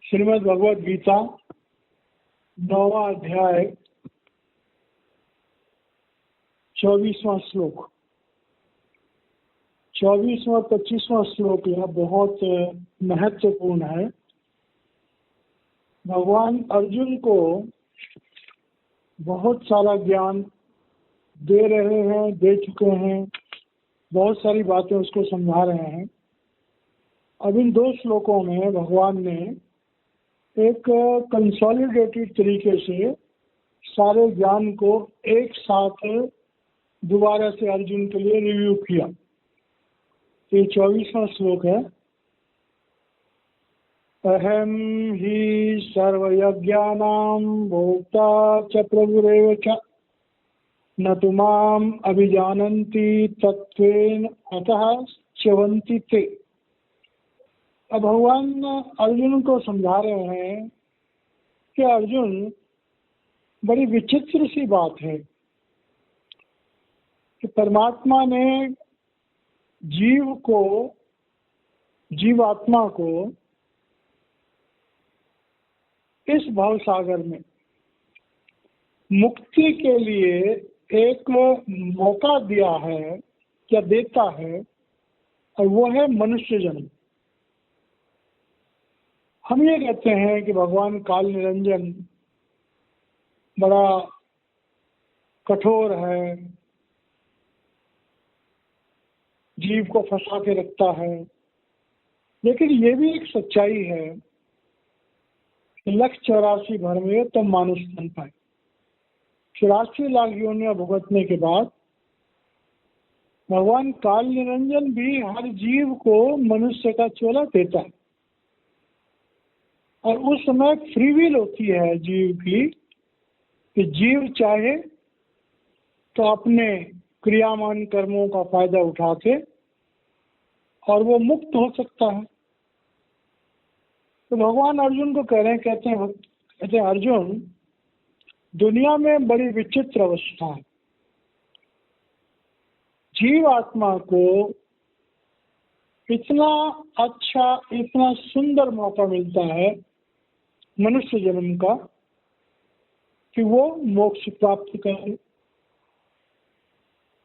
श्रीमद् भगवद गीता 9वां अध्याय 24वां श्लोक। 24वां 25वां श्लोक यह बहुत महत्वपूर्ण है। भगवान अर्जुन को बहुत सारा ज्ञान दे रहे हैं, दे चुके हैं, बहुत सारी बातें उसको समझा रहे हैं। अब इन दो श्लोकों में भगवान ने एक कंसोलिडेटेड तरीके से सारे ज्ञान को एक साथ दोबारा से अर्जुन के लिए रिव्यू किया। ये 24वां श्लोक है। अहम ही सर्वयज्ञानां भोक्ता च प्रभुरेव च न तु माम अभिजानन्ति तत्त्वेन अतः च्यवन्ति ते। अब भगवान अर्जुन को समझा रहे हैं कि अर्जुन, बड़ी विचित्र सी बात है कि परमात्मा ने जीवात्मा को इस भव सागर में मुक्ति के लिए एक मौका दिया है, क्या देता है, और वो है मनुष्य जन्म। हम ये कहते हैं कि भगवान काल निरंजन बड़ा कठोर है, जीव को फंसा के रखता है, लेकिन ये भी एक सच्चाई है कि 184 भर में तब मानुष बन पाए। 84 लाख योनियां भुगतने के बाद भगवान काल निरंजन भी हर जीव को मनुष्य का चोला देता है, और उस समय फ्री विल होती है जीव की कि जीव चाहे तो अपने क्रियामान कर्मों का फायदा उठा के और वो मुक्त हो सकता है। तो भगवान अर्जुन को कह रहे हैं, कहते हैं अर्जुन, दुनिया में बड़ी विचित्र अवस्था है। जीव आत्मा को इतना अच्छा, इतना सुंदर मौका मिलता है मनुष्य जन्म का कि वो मोक्ष प्राप्त करे,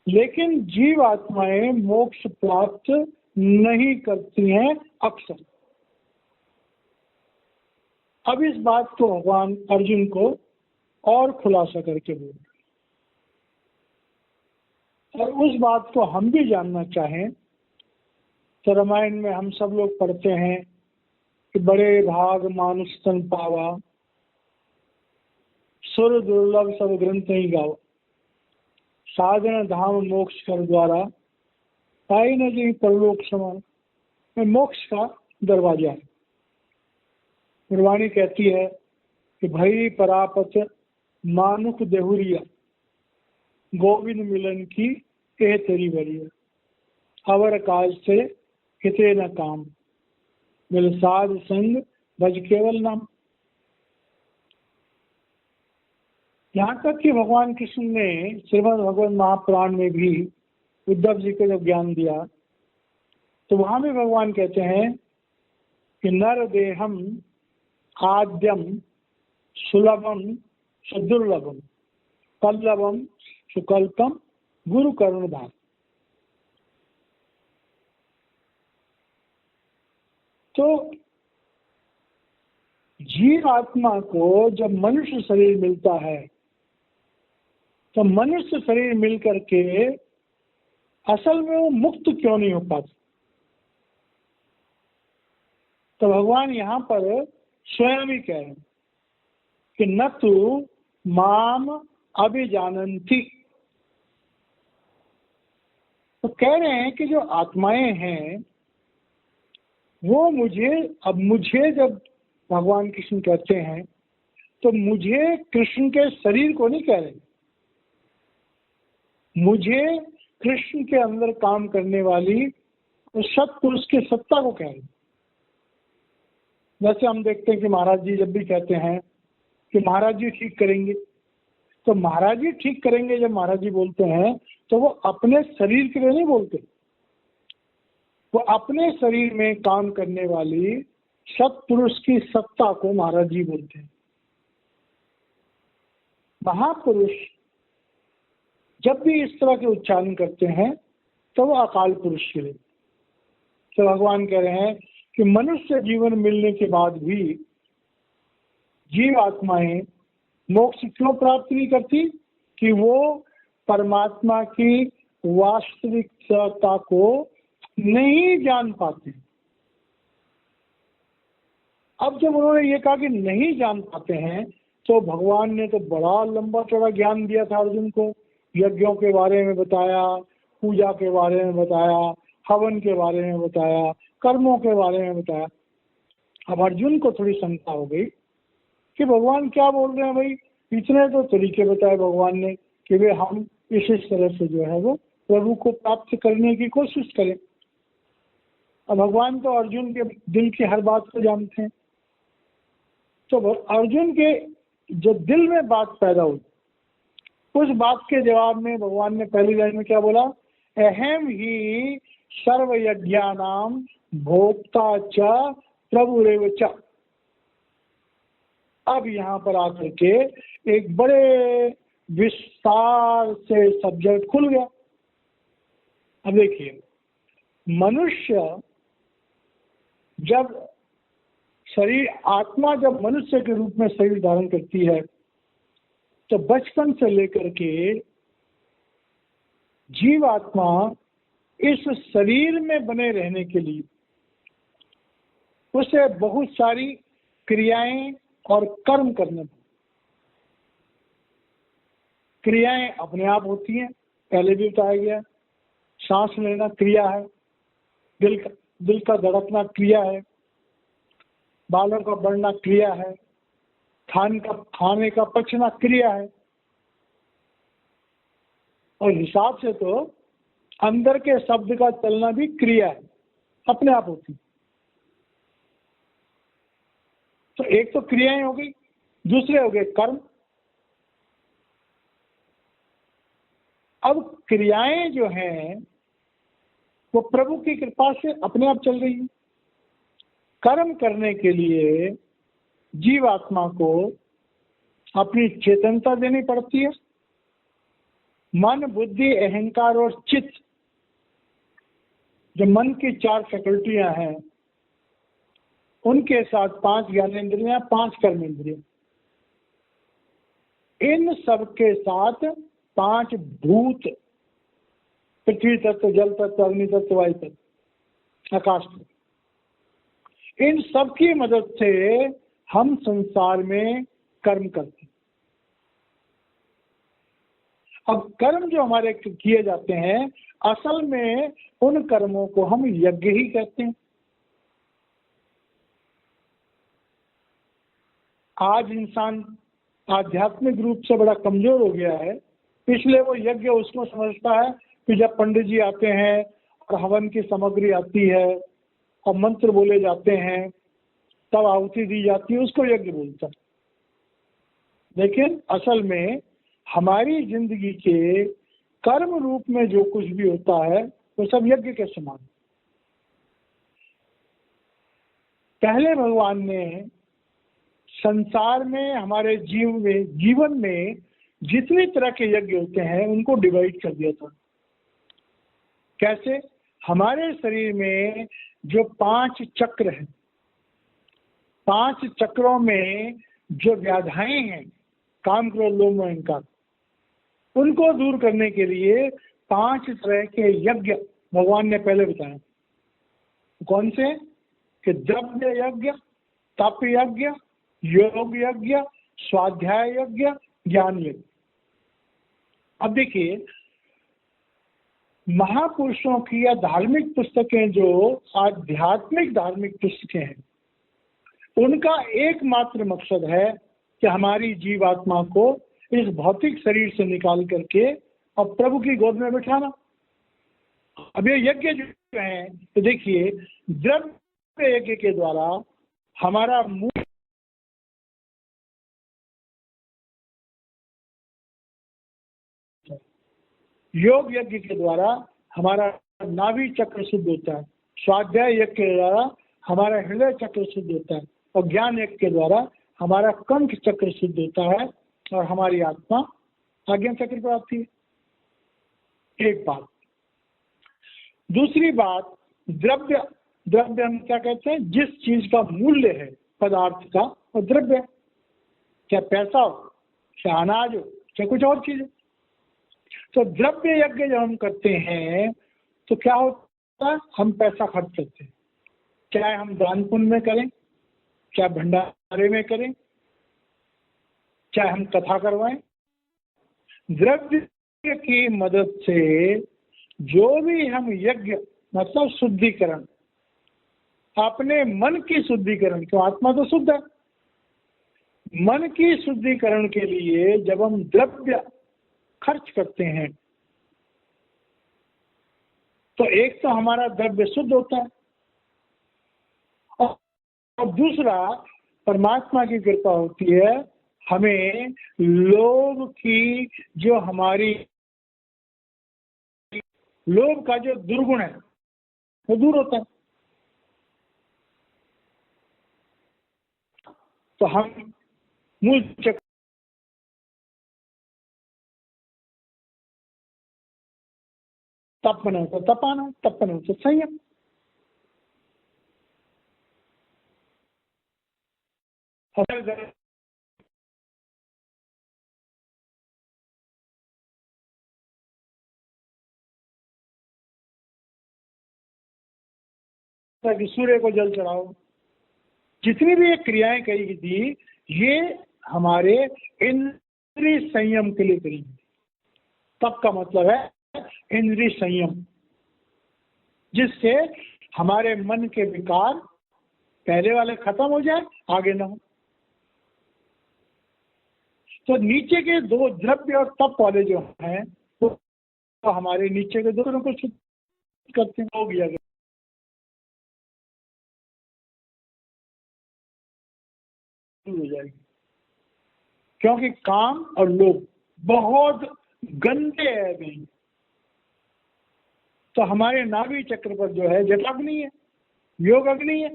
लेकिन जीव आत्माएं मोक्ष प्राप्त नहीं करती हैं अक्सर। अब इस बात को भगवान अर्जुन को और खुलासा करके बोल, और उस बात को हम भी जानना चाहें तो रामायण में हम सब लोग पढ़ते हैं कि बड़े भाग मानुष तन पावा, सुर दुर्लभ सब ग्रंथ ही गावा, साधन धाम मोक्ष कर द्वारा पाई न जी परलोक समान। में मोक्ष का दरवाजा है। गुरवाणी कहती है कि भई परापत मानुख देहुरिया, गोविंद मिलन की एह तेरी बरिया, अवर काज से हिते न काम, मिल साध संग भज केवल नाम। यहाँ तक कि भगवान कृष्ण ने श्रीमद् भगवत महापुराण में भी उद्धव जी को जब ज्ञान दिया तो वहां भी भगवान कहते हैं कि नर देहम आद्यम सुलभम सुदुर्लभम कल्लभम सुकल्पम गुरु करुणधाम। तो जीव आत्मा को जब मनुष्य शरीर मिलता है तो मनुष्य शरीर मिलकर के असल में वो मुक्त क्यों नहीं हो पाता? तो भगवान यहाँ पर स्वयं ही कह रहे हैं कि न तु माम अभिजानन्ति। तो कह रहे हैं कि जो आत्माएं हैं वो मुझे जब भगवान कृष्ण कहते हैं तो मुझे कृष्ण के शरीर को नहीं कह रहे, मुझे कृष्ण के अंदर काम करने वाली उस सत्पुरुष की सत्ता को कह रहे। जैसे हम देखते हैं कि महाराज जी जब भी कहते हैं कि महाराज जी ठीक करेंगे, तो महाराज जी ठीक करेंगे जब महाराज जी बोलते हैं तो वो अपने शरीर के लिए नहीं बोलते, वो अपने शरीर में काम करने वाली सत्पुरुष की सत्ता को महाराज जी बोलते हैं। महापुरुष जब भी इस तरह के उच्चारण करते हैं तो वो अकाल पुरुष के लिए। तो भगवान कह रहे हैं कि मनुष्य जीवन मिलने के बाद भी जीव आत्माएं मोक्ष क्यों प्राप्त नहीं करती? कि वो परमात्मा की वास्तविकता को नहीं जान पाते। अब जब उन्होंने ये कहा कि नहीं जान पाते हैं, तो भगवान ने तो बड़ा लंबा चौड़ा ज्ञान दिया था अर्जुन को। यज्ञों के बारे में बताया, पूजा के बारे में बताया, हवन के बारे में बताया, कर्मों के बारे में बताया। अब अर्जुन को थोड़ी शंका हो गई कि भगवान क्या बोल रहे हैं भाई, इतने तो तरीके बताए भगवान ने कि वे हम इस तरह से जो है वो प्रभु को प्राप्त करने की कोशिश करें। अब भगवान तो अर्जुन के दिल की हर बात को जानते हैं। तो अर्जुन के जो दिल में बात पैदा हुई, उस बात के जवाब में भगवान ने पहली लाइन में क्या बोला? अहम ही सर्व यज्ञानाम भोक्ता च प्रभुरेव च। अब यहाँ पर आकर के एक बड़े विस्तार से सब्जेक्ट खुल गया। अब देखिए, मनुष्य जब शरीर, आत्मा जब मनुष्य के रूप में शरीर धारण करती है, तो बचपन से लेकर के जीव आत्मा इस शरीर में बने रहने के लिए उसे बहुत सारी क्रियाएं और कर्म करने। क्रियाएं अपने आप होती हैं, पहले भी बताया गया। सांस लेना क्रिया है, दिल का धड़कना क्रिया है, बालों का बढ़ना क्रिया है, खाने का पचना क्रिया है। और हिसाब से तो अंदर के शब्द का चलना भी क्रिया है, अपने आप होती। तो एक तो क्रियाएं हो गई, दूसरे हो गए कर्म। अब क्रियाएं जो हैं वो प्रभु की कृपा से अपने आप चल रही है। कर्म करने के लिए जीवात्मा को अपनी चेतनता देनी पड़ती है। मन, बुद्धि, अहंकार और चित्त, जो मन की 4 फैकल्टियां हैं, उनके साथ 5 ज्ञानेंद्रियां, 5 कर्मेंद्रियां, इन सब के साथ 5 भूत, पृथ्वी तत्व, जल तत्व, अग्नि तत्व, वायु तत्व, आकाश तत्व, इन सब की मदद से हम संसार में कर्म करते हैं। अब कर्म जो हमारे किए जाते हैं, असल में उन कर्मों को हम यज्ञ ही कहते हैं। आज इंसान आध्यात्मिक रूप से बड़ा कमजोर हो गया है, इसलिए वो यज्ञ उसको समझता है कि जब पंडित जी आते हैं और हवन की सामग्री आती है और मंत्र बोले जाते हैं, तब आहुति दी जाती है, उसको यज्ञ बोलता है। लेकिन असल में हमारी जिंदगी के कर्म रूप में जो कुछ भी होता है वो सब यज्ञ के समान। पहले भगवान ने संसार में, हमारे जीवन में जितनी तरह के यज्ञ होते हैं उनको डिवाइड कर दिया था। कैसे? हमारे शरीर में जो 5 चक्र हैं, 5 चक्रों में जो व्याधाएं हैं, काम, क्रोध, लोभ, अहंकार, उनको दूर करने के लिए 5 तरह के यज्ञ भगवान ने पहले बताए। कौन से? कि द्रव्य यज्ञ, तप यज्ञ, योग यज्ञ, स्वाध्याय यज्ञ, ज्ञान यज्ञ। अब देखिए, महापुरुषों की या धार्मिक पुस्तकें, जो आध्यात्मिक धार्मिक पुस्तकें हैं, उनका एकमात्र मकसद है कि हमारी जीवात्मा को इस भौतिक शरीर से निकाल करके और प्रभु की गोद में बिठाना। अब ये यज्ञ जो है, तो देखिए, द्रव्य यज्ञ के द्वारा हमारा मूल, योग यज्ञ के द्वारा हमारा नाभि चक्र शुद्ध होता है, स्वाध्याय यज्ञ के द्वारा हमारा हृदय चक्र शुद्ध होता है, और ज्ञान यज्ञ के द्वारा हमारा कंठ चक्र शुद्ध होता है और हमारी आत्मा आज्ञा चक्र पर आती है। एक बात। दूसरी बात, द्रव्य। द्रव्य हम क्या कहते हैं? जिस चीज का मूल्य है पदार्थ का, और द्रव्य, चाहे पैसा हो, चाहे अनाज हो, चाहे कुछ और चीज हो। तो द्रव्य यज्ञ जब हम करते हैं तो क्या होता है? हम पैसा खर्च करते हैं, चाहे हम दान पुण्य में करें, चाहे भंडारे में करें, चाहे हम कथा करवाएं। द्रव्य की मदद से जो भी हम यज्ञ, मतलब शुद्धिकरण, अपने मन की शुद्धिकरण, क्यों आत्मा तो शुद्ध है, मन की शुद्धिकरण के लिए जब हम द्रव्य खर्च करते हैं तो एक तो हमारा द्रव्य शुद्ध होता है, और दूसरा परमात्मा की कृपा होती है, हमें लोभ की जो हमारी लोभ का जो दुर्गुण है वो दूर होता है। तो हम मूल चक्र तप होता तपाना, तपन होता संयम। कि सूर्य को जल चढ़ाओ, जितनी भी ये क्रियाएं कही थी, ये हमारे इंद्रिय संयम के लिए करी। तप का मतलब है इंद्रिय संयम, जिससे हमारे मन के विकार पहले वाले खत्म हो जाए, आगे ना हो। तो नीचे के दो द्रव्य और तप वाले जो हैं तो हमारे नीचे के दोनों को शुद्ध करते हो गया हो जाएगी। क्योंकि काम और लोभ बहुत गंदे है नहीं। तो हमारे नाभि चक्र पर जो है जटाग्नि है, योग अग्नि है।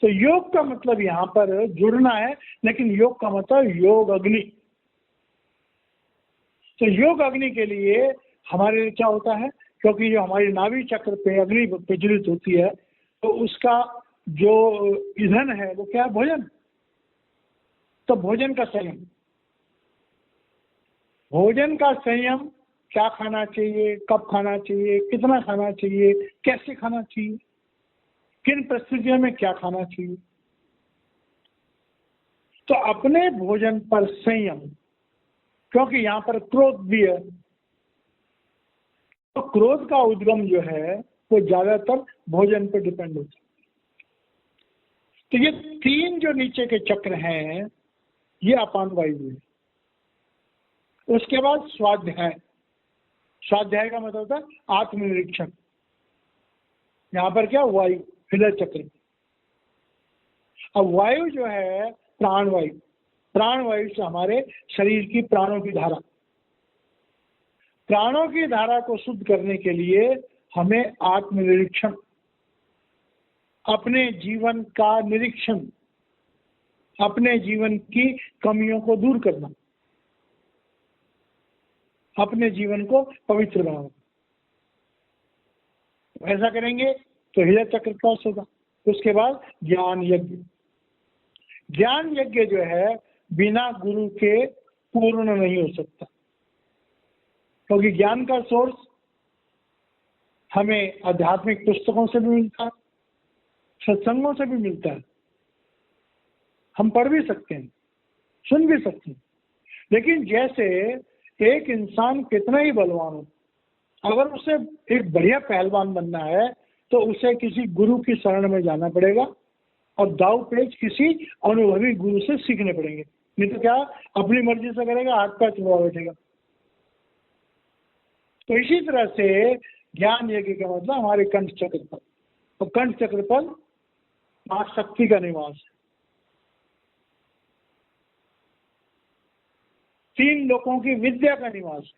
तो योग का मतलब यहाँ पर जुड़ना है, लेकिन योग का मतलब योग अग्नि। तो योग अग्नि के लिए हमारे लिए क्या होता है? क्योंकि जो हमारी नाभि चक्र पे अग्नि प्रज्वलित होती है, तो उसका जो ईंधन है वो क्या है? भोजन। तो भोजन का संयम, भोजन का संयम, क्या खाना चाहिए, कब खाना चाहिए, कितना खाना चाहिए, कैसे खाना चाहिए, किन परिस्थितियों में क्या खाना चाहिए। तो अपने भोजन पर संयम, क्योंकि यहाँ पर क्रोध भी है, तो क्रोध का उद्गम जो है वो ज्यादातर भोजन पर डिपेंड होता है। तो ये तीन जो नीचे के चक्र हैं, ये अपान वायु है। उसके बाद स्वाध्याय। स्वाध्याय का मतलब होता है आत्मनिरीक्षण। यहाँ पर क्या? वायु, हृदय चक्र। अब वायु जो है प्राण वायु, प्राण वायु से हमारे शरीर की प्राणों की धारा, प्राणों की धारा को शुद्ध करने के लिए हमें आत्मनिरीक्षण, अपने जीवन का निरीक्षण, अपने जीवन की कमियों को दूर करना, अपने जीवन को पवित्र बनाना। ऐसा करेंगे तो हृदय चक्र क्रॉस होगा। उसके बाद ज्ञान यज्ञ। ज्ञान यज्ञ जो है बिना गुरु के पूर्ण नहीं हो सकता, क्योंकि ज्ञान का सोर्स हमें आध्यात्मिक पुस्तकों से भी मिलता है, सत्संगों से भी मिलता है। हम पढ़ भी सकते हैं, सुन भी सकते हैं, लेकिन जैसे एक इंसान कितना ही बलवान हो, अगर उसे एक बढ़िया पहलवान बनना है तो उसे किसी गुरु की शरण में जाना पड़ेगा और दाव पेच किसी अनुभवी गुरु से सीखने पड़ेंगे। नहीं तो क्या अपनी मर्जी से करेगा, हाथ पैर चुरा बैठेगा। तो इसी तरह से ज्ञान यज्ञ का मतलब हमारे कंठ चक्र पर, और कंठ चक्र पर मां शक्ति का निवास है। तीन लोगों की विद्या का निवास है।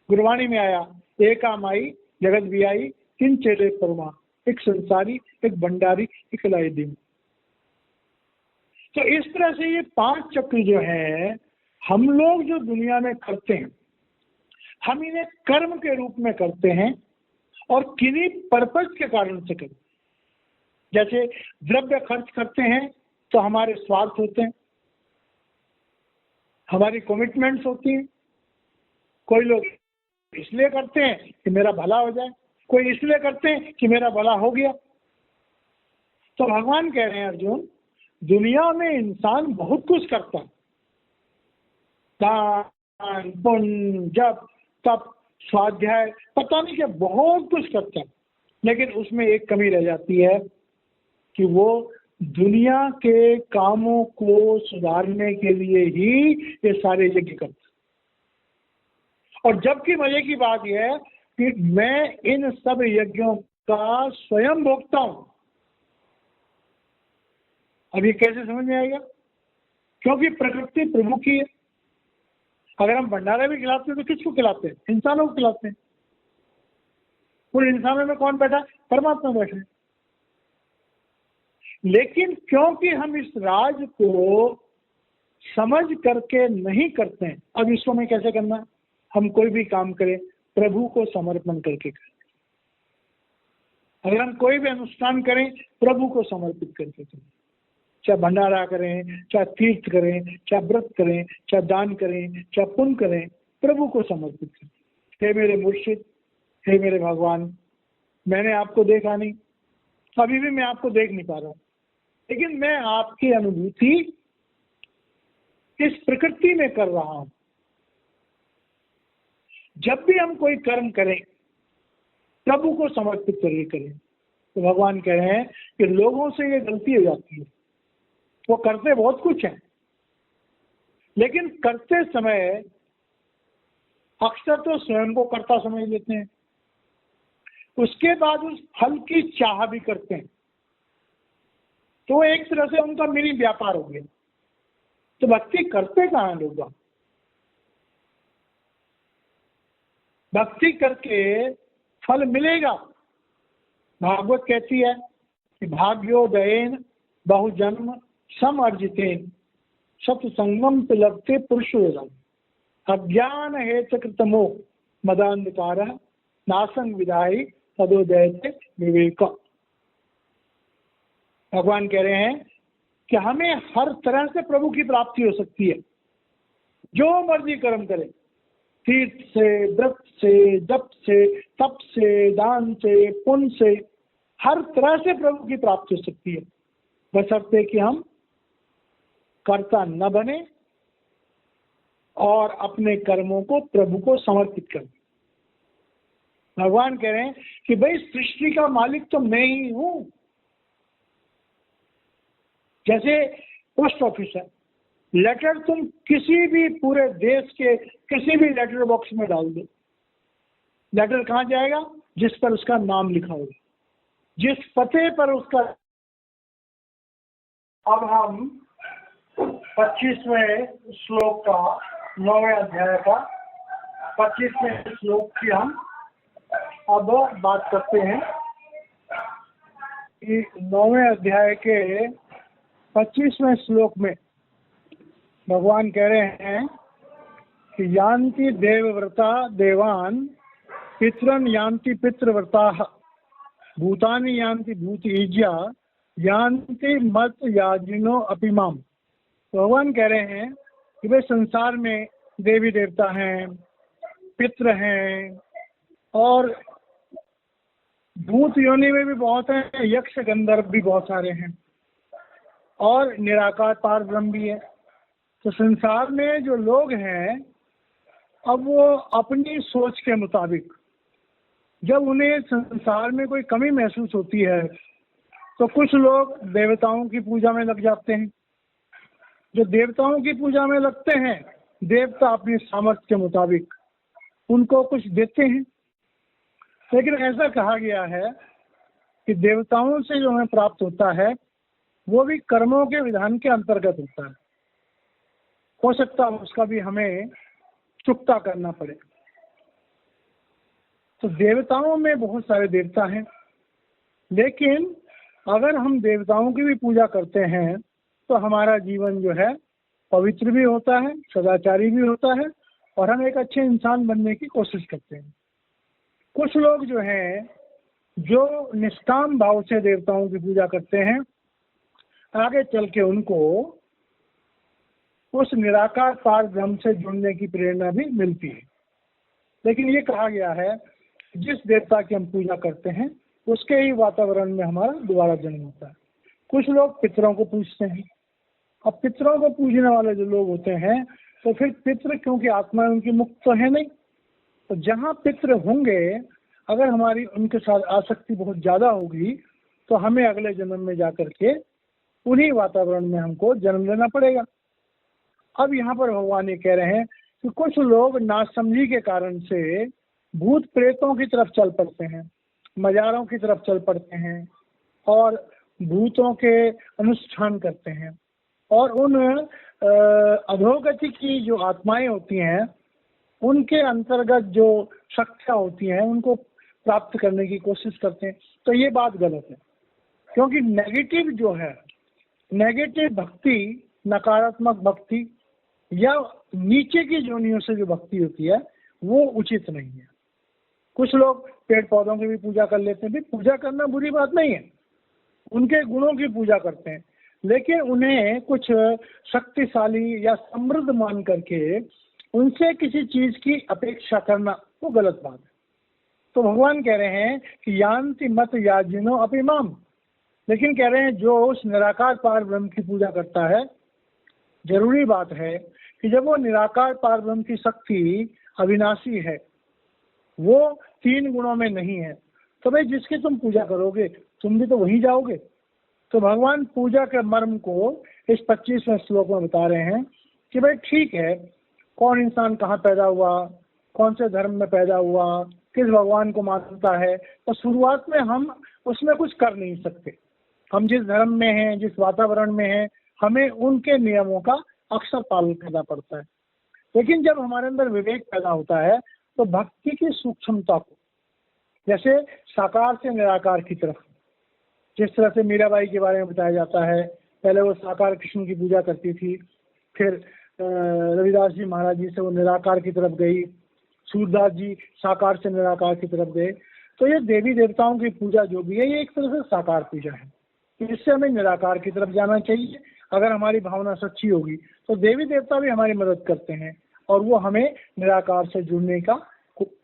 गुरबाणी में आया, एका माई जगत बियाई, तीन चेले परमा। एक संसारी, एक भंडारी, एक लाइदी। तो इस तरह से ये 5 चक्र जो है हम लोग जो दुनिया में करते हैं, हम इन्हें कर्म के रूप में करते हैं और किन्हीं पर्पज के कारण से करते हैं। जैसे द्रव्य खर्च करते हैं तो हमारे स्वार्थ होते हैं, हमारी कमिटमेंट्स होती हैं। कोई लोग इसलिए करते हैं कि मेरा भला हो जाए, कोई इसलिए करते हैं कि मेरा भला हो गया। तो भगवान कह रहे हैं अर्जुन, दुनिया में इंसान बहुत कुछ करता है, दान पुण्य जप तप स्वाध्याय पता नहीं क्या बहुत कुछ करता है, लेकिन उसमें एक कमी रह जाती है कि वो दुनिया के कामों को सुधारने के लिए ही ये सारे यज्ञ करता है। और जबकि मजे की बात यह है कि मैं इन सब यज्ञों का स्वयं भोगता हूं। अब ये कैसे समझ में आएगा? क्योंकि प्रकृति प्रभु की है। अगर हम भंडारा भी खिलाते हैं तो किसको खिलाते हैं? इंसानों को खिलाते हैं। उन इंसानों में कौन बैठा है? परमात्मा बैठे हैं। लेकिन क्योंकि हम इस राज को समझ करके नहीं करते हैं, अब इसको में कैसे करना है? हम कोई भी काम करें प्रभु को समर्पण करके करें। अगर हम कोई भी अनुष्ठान करें प्रभु को समर्पित करके करें, चाहे भंडारा करें, चाहे तीर्थ करें, चाहे व्रत करें, चाहे दान करें, चाहे पुण्य करें, प्रभु को समर्पित करें। हे मेरे मुर्शिद, हे मेरे भगवान, मैंने आपको देखा नहीं, अभी भी मैं आपको देख नहीं पा रहा हूं, लेकिन मैं आपकी अनुभूति इस प्रकृति में कर रहा हूं। जब भी हम कोई कर्म करें प्रभु को समर्पित करके करें। तो भगवान कह रहे हैं कि लोगों से ये गलती हो जाती है, वो करते बहुत कुछ है, लेकिन करते समय अक्सर तो स्वयं को कर्ता समझ लेते हैं, उसके बाद उस फल की चाह भी करते हैं। तो एक तरह से उनका मिनी व्यापार हो गया। तो भक्ति करते कहाँ लोग? भक्ति करके फल मिलेगा। भागवत कहती है कि भाग्योदयेन बहुजन्म सम अर्जितेन सत्संगम पिलगते पुरुषोरम अज्ञान हेतु कृतमो मदांधकार नासंग विदाई तदोदयते विवेक। भगवान कह रहे हैं कि हमें हर तरह से प्रभु की प्राप्ति हो सकती है, जो मर्जी कर्म करें, तीर्थ से, व्रत से, जप से, तप से, दान से, पुण्य से, हर तरह से प्रभु की प्राप्ति हो सकती है, बशर्ते कि हम कर्ता न बने और अपने कर्मों को प्रभु को समर्पित करें। भगवान कह रहे हैं कि भाई सृष्टि का मालिक तो मैं ही हूं। जैसे पोस्ट ऑफिस है, लेटर तुम किसी भी पूरे देश के किसी भी लेटर बॉक्स में डाल दो, लेटर कहाँ जाएगा? जिस पर उसका नाम लिखा होगा, जिस पते पर उसका। अब हम 25वें श्लोक का 9वें अध्याय का 25वें श्लोक की हम अब बात करते हैं कि 9वें अध्याय के 25वें श्लोक में भगवान कह रहे हैं कि यान्ति देवव्रता देवान पितरन यान्ति पितृव्रता भूतानि यान्ति भूतिज्या यान्ति मत याजिनो अपिमाम। भगवान कह रहे हैं कि वे संसार में देवी देवता हैं, पितृ हैं, और भूत योनि में भी बहुत हैं, यक्ष गंधर्व भी बहुत सारे हैं, और निराकार पार ब्रह्म भी है। तो संसार में जो लोग हैं, अब वो अपनी सोच के मुताबिक जब उन्हें संसार में कोई कमी महसूस होती है तो कुछ लोग देवताओं की पूजा में लग जाते हैं। जो देवताओं की पूजा में लगते हैं, देवता अपनी सामर्थ्य के मुताबिक उनको कुछ देते हैं, लेकिन ऐसा कहा गया है कि देवताओं से जो हमें प्राप्त होता है वो भी कर्मों के विधान के अंतर्गत होता है। हो सकता है उसका भी हमें चुकता करना पड़े। तो देवताओं में बहुत सारे देवता हैं, लेकिन अगर हम देवताओं की भी पूजा करते हैं तो हमारा जीवन जो है पवित्र भी होता है, सदाचारी भी होता है और हम एक अच्छे इंसान बनने की कोशिश करते हैं। कुछ लोग जो हैं जो निष्काम भाव से देवताओं की पूजा करते हैं, आगे चल के उनको उस निराकार पार ब्रह्म से जुड़ने की प्रेरणा भी मिलती है। लेकिन ये कहा गया है जिस देवता की हम पूजा करते हैं उसके ही वातावरण में हमारा दोबारा जन्म होता है। कुछ लोग पितरों को पूजते हैं। अब पितरों को पूजने वाले जो लोग होते हैं तो फिर पितृ, क्योंकि आत्मा उनकी मुक्त तो है नहीं, तो जहाँ पितृ होंगे अगर हमारी उनके साथ आसक्ति बहुत ज़्यादा होगी तो हमें अगले जन्म में जाकर के उन्हीं वातावरण में हमको जन्म लेना पड़ेगा। अब यहाँ पर भगवान ये कह रहे हैं कि कुछ लोग नासमझी के कारण से भूत प्रेतों की तरफ चल पड़ते हैं, मजारों की तरफ चल पड़ते हैं और भूतों के अनुष्ठान करते हैं और उन अधोगति की जो आत्माएं होती हैं उनके अंतर्गत जो शक्तियाँ होती हैं उनको प्राप्त करने की कोशिश करते हैं। तो ये बात गलत है, क्योंकि नेगेटिव जो है, नेगेटिव भक्ति, नकारात्मक भक्ति या नीचे की जोनियों से जो भक्ति होती है वो उचित नहीं है। कुछ लोग पेड़ पौधों की भी पूजा कर लेते हैं, भी पूजा करना बुरी बात नहीं है, उनके गुणों की पूजा करते हैं, लेकिन उन्हें कुछ शक्तिशाली या समृद्ध मान करके उनसे किसी चीज की अपेक्षा करना वो गलत बात है। तो भगवान कह रहे हैं कि यान्ति मत याजिनो अपिमाम, लेकिन कह रहे हैं जो उस निराकार पार ब्रह्म की पूजा करता है, जरूरी बात है कि जब वो निराकार पार ब्रह्म की शक्ति अविनाशी है, वो 3 गुणों में नहीं है, तो भाई जिसकी तुम पूजा करोगे तुम भी तो वहीं जाओगे। तो भगवान पूजा के मर्म को इस 25वें श्लोक में बता रहे हैं कि भाई ठीक है, कौन इंसान कहाँ पैदा हुआ, कौन से धर्म में पैदा हुआ, किस भगवान को मानता है, तो शुरुआत में हम उसमें कुछ कर नहीं सकते। हम जिस धर्म में हैं, जिस वातावरण में हैं, हमें उनके नियमों का अक्सर पालन करना पड़ता है। लेकिन जब हमारे अंदर विवेक पैदा होता है तो भक्ति की सूक्ष्मता को, जैसे साकार से निराकार की तरफ, जिस तरह से मीराबाई के बारे में बताया जाता है, पहले वो साकार कृष्ण की पूजा करती थी, फिर रविदास जी महाराज जी से वो निराकार की तरफ गई, सूरदास जी साकार से निराकार की तरफ गए। तो ये देवी देवताओं की पूजा जो भी है ये एक तरह से साकार पूजा है, तो इससे हमें निराकार की तरफ जाना चाहिए। अगर हमारी भावना सच्ची होगी तो देवी देवता भी हमारी मदद करते हैं और वो हमें निराकार से जुड़ने का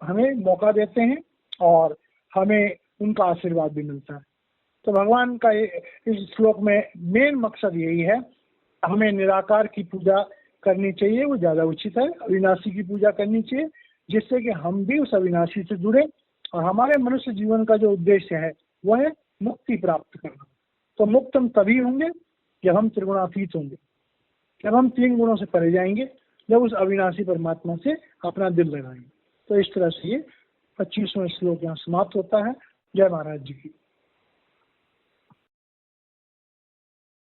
हमें मौका देते हैं और हमें उनका आशीर्वाद भी मिलता है। तो भगवान का इस श्लोक में मेन मकसद यही है, हमें निराकार की पूजा करनी चाहिए, वो ज़्यादा उचित है। अविनाशी की पूजा करनी चाहिए जिससे कि हम भी उस अविनाशी से जुड़े और हमारे मनुष्य जीवन का जो उद्देश्य है वो है मुक्ति प्राप्त करना। तो मुक्त हम तभी होंगे जब हम त्रिगुणातीत होंगे, जब हम 3 गुणों से परे जाएंगे, जब उस अविनाशी परमात्मा से अपना दिल लगाएंगे। तो इस तरह से ये 25वां श्लोक यहाँ समाप्त होता है। जय महाराज जी की।